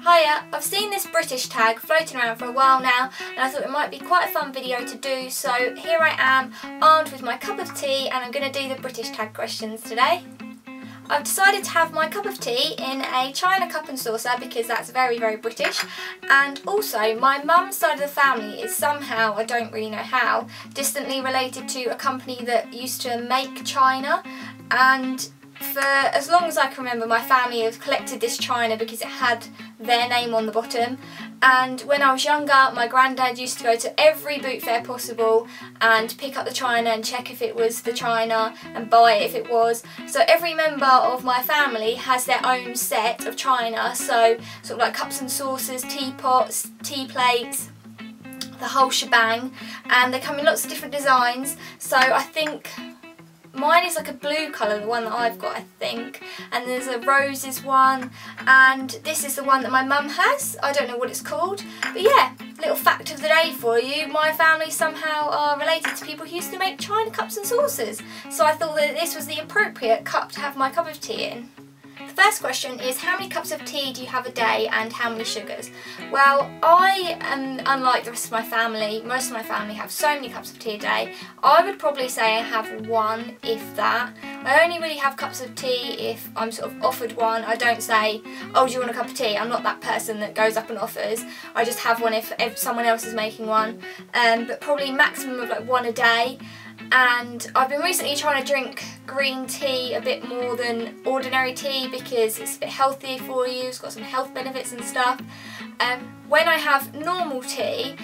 Hiya, I've seen this British tag floating around for a while now and I thought it might be quite a fun video to do, so here I am armed with my cup of tea and I'm going to do the British tag questions today. I've decided to have my cup of tea in a china cup and saucer because that's very, very British, and also my mum's side of the family is somehow, I don't really know how, distantly related to a company that used to make china, and for as long as I can remember my family have collected this china because it had their name on the bottom. And when I was younger, my granddad used to go to every boot fair possible and pick up the china and check if it was the china and buy it if it was. So every member of my family has their own set of china, so sort of like cups and saucers, teapots, tea plates, the whole shebang, and they come in lots of different designs. So I think mine is like a blue colour, the one that I've got, I think, and there's a roses one, and this is the one that my mum has. I don't know what it's called, but yeah, little fact of the day for you, my family somehow are related to people who used to make china cups and saucers, so I thought that this was the appropriate cup to have my cup of tea in. The first question is, how many cups of tea do you have a day and how many sugars? Well, I am unlike the rest of my family. Most of my family have so many cups of tea a day. I would probably say I have one, if that. I only really have cups of tea if I'm sort of offered one. I don't say, oh, do you want a cup of tea? I'm not that person that goes up and offers. I just have one if someone else is making one. But probably maximum of like one a day. And I've been recently trying to drink green tea a bit more than ordinary tea because it's a bit healthier for you, it's got some health benefits and stuff. When I have normal tea,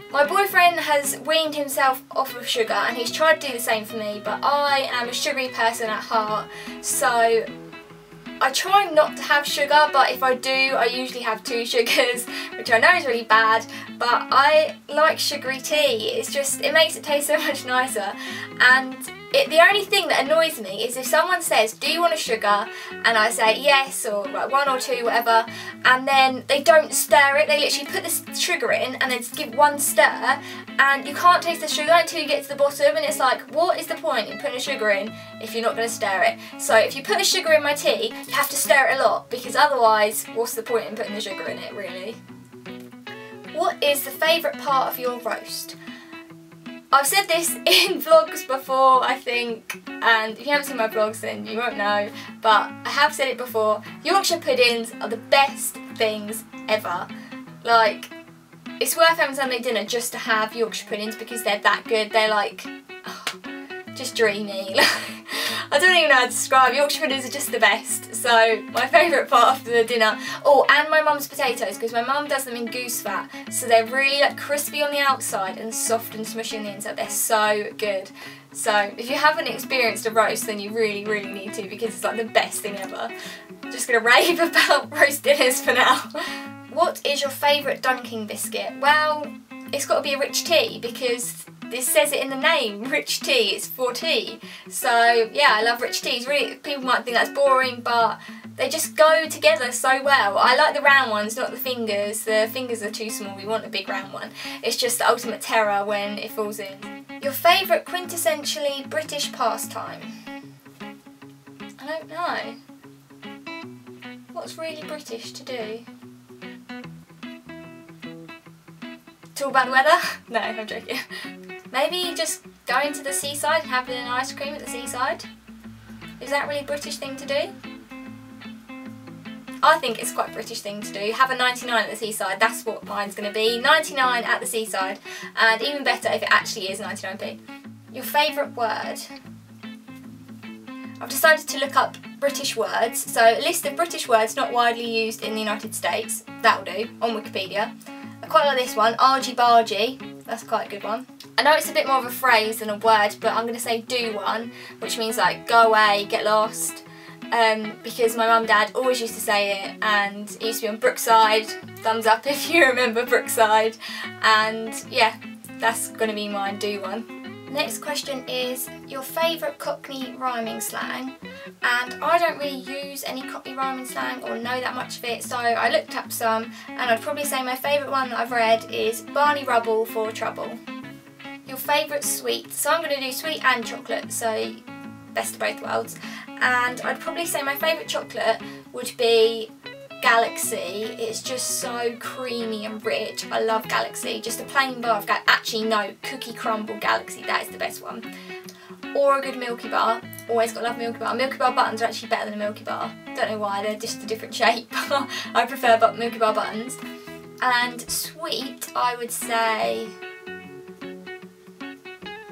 my boyfriend has weaned himself off of sugar and he's tried to do the same for me, but I am a sugary person at heart, so I try not to have sugar, but if I do, I usually have 2 sugars, which I know is really bad, but I like sugary tea. It's just, it makes it taste so much nicer. And the only thing that annoys me is if someone says, do you want a sugar? And I say yes, or like 1 or 2, whatever, and then they don't stir it. They literally put the sugar in and then just give 1 stir, and you can't taste the sugar until you get to the bottom, and it's like, what is the point in putting a sugar in if you're not going to stir it? So if you put a sugar in my tea, you have to stir it a lot, because otherwise, what's the point in putting the sugar in it, really? What is the favourite part of your roast? I've said this in vlogs before, I think, and if you haven't seen my vlogs then you won't know, but I have said it before, Yorkshire puddings are the best things ever. Like, it's worth having Sunday dinner just to have Yorkshire puddings because they're that good. They're like, oh, just dreamy. I don't even know how to describe. Yorkshire puddings are just the best. So my favourite part of the dinner. Oh, and my mum's potatoes, because my mum does them in goose fat, so they're really like crispy on the outside and soft and smushy on the inside. They're so good. So if you haven't experienced a roast, then you really, really need to, because it's like the best thing ever. I'm just gonna rave about roast dinners for now. What is your favourite dunking biscuit? Well, it's got to be a rich tea, because this says it in the name, rich tea, it's for tea. So yeah, I love rich teas. Really, people might think that's boring, but they just go together so well. I like the round ones, not the fingers. The fingers are too small, we want a big round one. It's just the ultimate terror when it falls in. Your favourite quintessentially British pastime? I don't know. What's really British to do? Talk about the weather? No, I'm joking. Maybe just going to the seaside and having an ice cream at the seaside? Is that really a British thing to do? I think it's quite a British thing to do. Have a 99 at the seaside, that's what mine's going to be. 99 at the seaside, and even better if it actually is 99p. Your favourite word? I've decided to look up British words, so a list of British words not widely used in the United States. That'll do, on Wikipedia. I quite like this one, argy-bargy, that's quite a good one. I know it's a bit more of a phrase than a word, but I'm going to say do one, which means like go away, get lost, because my mum and dad always used to say it, and it used to be on Brookside, thumbs up if you remember Brookside, and yeah, that's going to be mine, do one. Next question is your favourite Cockney rhyming slang, and I don't really use any Cockney rhyming slang or know that much of it, so I looked up some, and I'd probably say my favourite one that I've read is Barney Rubble for trouble. Your favourite sweet? So I'm going to do sweet and chocolate, so best of both worlds, and I'd probably say my favourite chocolate would be Galaxy. It's just so creamy and rich. I love Galaxy. Just a plain bar of actually no, Cookie Crumble Galaxy, that is the best one. Or a good Milky Bar. Always got to love Milky Bar. Milky Bar buttons are actually better than a Milky Bar. Don't know why, they're just a different shape. I prefer Milky Bar buttons. And sweet, I would say,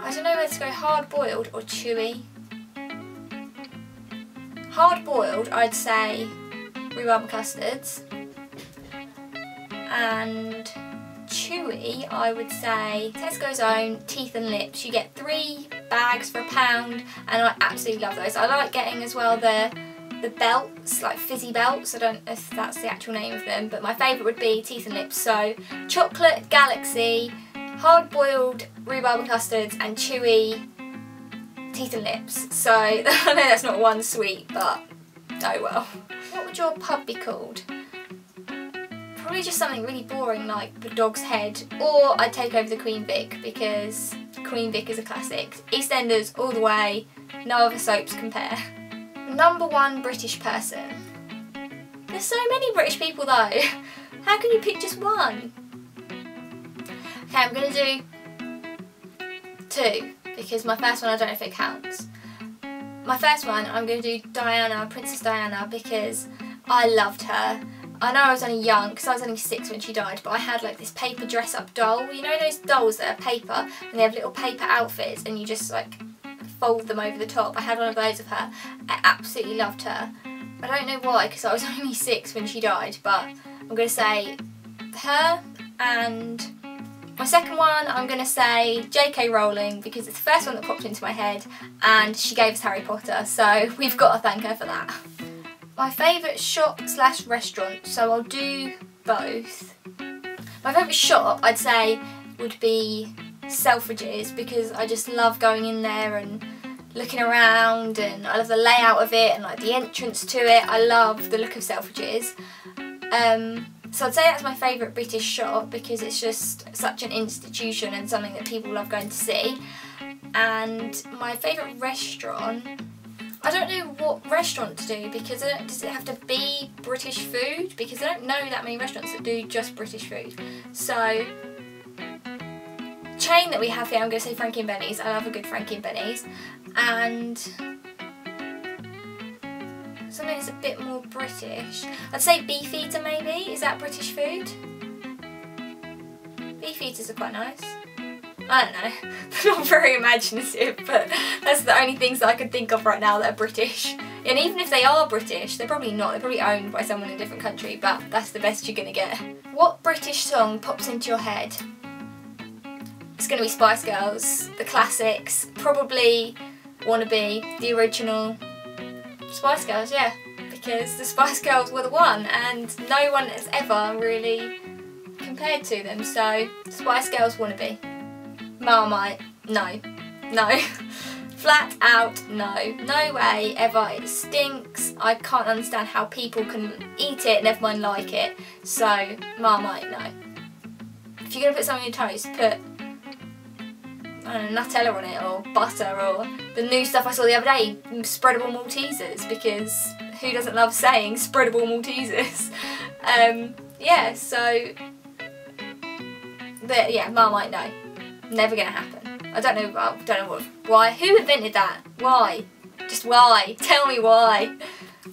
I don't know whether to go hard boiled or chewy. Hard boiled, I'd say rhubarb and custards. And chewy, I would say Tesco's own Teeth and Lips. You get 3 bags for £1 and I absolutely love those. I like getting as well the belts, like fizzy belts. I don't know if that's the actual name of them, but my favourite would be Teeth and Lips. So chocolate Galaxy, hard boiled rhubarb and custards, and chewy Teeth and Lips. So I know that's not one sweet, but oh well. What would your pub be called? Probably just something really boring like the Dog's Head, or I'd take over the Queen Vic because Queen Vic is a classic. EastEnders all the way, no other soaps compare. #1 British person. There's so many British people though. How can you pick just one? Okay, I'm going to do 2 because my first one I don't know if it counts. My first one I'm going to do Diana, Princess Diana, because I loved her. I know I was only young because I was only 6 when she died, but I had like this paper dress up doll. You know those dolls that are paper and they have little paper outfits and you just like fold them over the top. I had one of those of her. I absolutely loved her. I don't know why because I was only 6 when she died, but I'm going to say her. And my second one I'm going to say J.K. Rowling because it's the first one that popped into my head and she gave us Harry Potter, so we've got to thank her for that. My favourite shop / restaurant, so I'll do both. My favourite shop I'd say would be Selfridges because I just love going in there and looking around, and I love the layout of it and like the entrance to it. I love the look of Selfridges. So I'd say that's my favourite British shop because it's just such an institution and something that people love going to see. And my favourite restaurant, I don't know what restaurant to do because does it have to be British food? Because I don't know that many restaurants that do just British food. So chain that we have here, I'm going to say Frankie and Benny's. I love a good Frankie and Benny's. And something that's a bit more British. I'd say Beefeater maybe. Is that British food? Beefeaters are quite nice. I don't know. They're not very imaginative, but that's the only things that I can think of right now that are British. And even if they are British, they're probably not. They're probably owned by someone in a different country, but that's the best you're going to get. What British song pops into your head? It's going to be Spice Girls, the classics, probably Wannabe, the original. Spice Girls, yeah, because the Spice Girls were the one and no one has ever really compared to them, so Spice Girls Wannabe. Marmite, no, no. Flat out, no. No way, ever. It stinks. I can't understand how people can eat it, never mind like it, so Marmite, no. If you're going to put something on your toast, put I don't know, Nutella on it or butter, or the new stuff I saw the other day, spreadable Maltesers, because who doesn't love saying spreadable Maltesers? Yeah, so, but yeah, Marmite, no, never gonna happen. I don't know why. Who invented that? Why? Just why? Tell me why.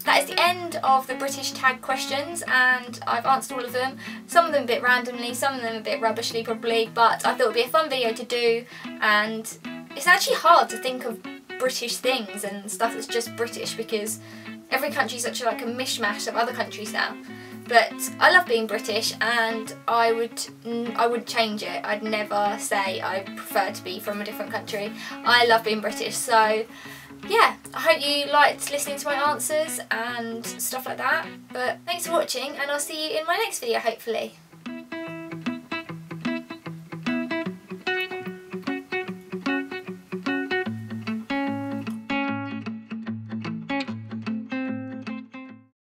That is the end of the British tag questions, and I've answered all of them. Some of them a bit randomly, some of them a bit rubbishly probably, but I thought it would be a fun video to do, and it's actually hard to think of British things and stuff that's just British because every country's such like a mishmash of other countries now. But I love being British and I would change it. I'd never say I prefer to be from a different country. I love being British, so yeah, I hope you liked listening to my answers and stuff like that. But thanks for watching and I'll see you in my next video hopefully.